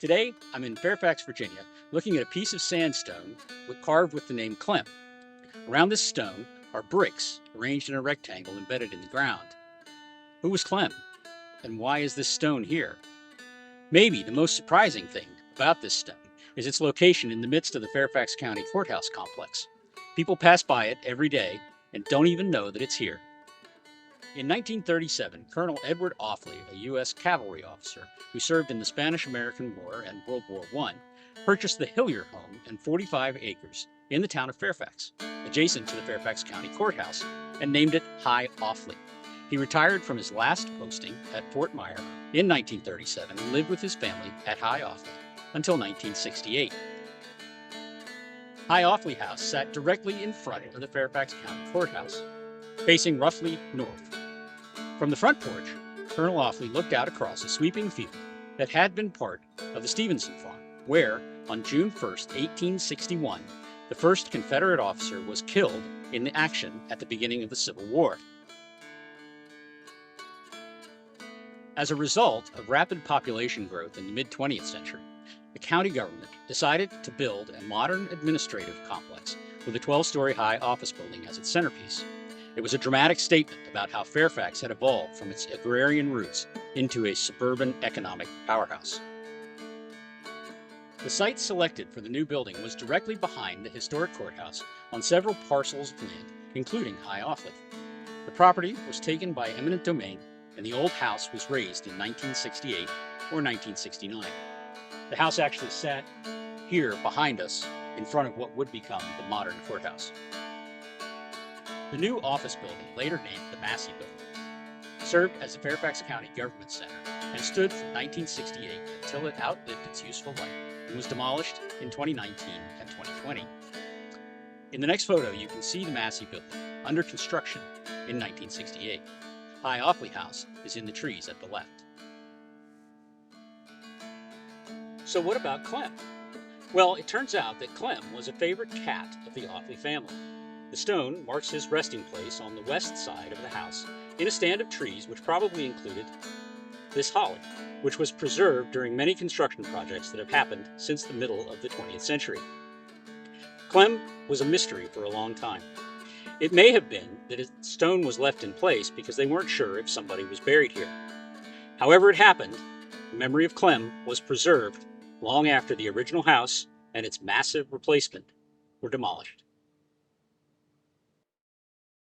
Today, I'm in Fairfax, Virginia, looking at a piece of sandstone carved with the name Clem. Around this stone are bricks arranged in a rectangle embedded in the ground. Who was Clem? And why is this stone here? Maybe the most surprising thing about this stone is its location in the midst of the Fairfax County Courthouse complex. People pass by it every day and don't even know that it's here. In 1937, Colonel Edward Offley, a U.S. cavalry officer who served in the Spanish-American War and World War I, purchased the Hillier home and 45 acres in the town of Fairfax, adjacent to the Fairfax County Courthouse, and named it High Offley. He retired from his last posting at Fort Myer in 1937 and lived with his family at High Offley until 1968. High Offley House sat directly in front of the Fairfax County Courthouse, facing roughly north. From the front porch, Colonel Offley looked out across a sweeping field that had been part of the Stevenson farm, where, on June 1, 1861, the first Confederate officer was killed in the action at the beginning of the Civil War. As a result of rapid population growth in the mid-20th century, the county government decided to build a modern administrative complex with a 12-story high office building as its centerpiece. It was a dramatic statement about how Fairfax had evolved from its agrarian roots into a suburban economic powerhouse. The site selected for the new building was directly behind the historic courthouse on several parcels of land, including High Offley. The property was taken by eminent domain, and the old house was razed in 1968 or 1969. The house actually sat here behind us in front of what would become the modern courthouse. The new office building, later named the Massey Building, served as the Fairfax County Government Center and stood from 1968 until it outlived its useful life and was demolished in 2019 and 2020. In the next photo, you can see the Massey Building under construction in 1968. High Offley House is in the trees at the left. So what about Clem? Well, it turns out that Clem was a favorite cat of the Offley family. The stone marks his resting place on the west side of the house in a stand of trees which probably included this holly, which was preserved during many construction projects that have happened since the middle of the 20th century. Clem was a mystery for a long time. It may have been that his stone was left in place because they weren't sure if somebody was buried here. However it happened, the memory of Clem was preserved long after the original house and its massive replacement were demolished.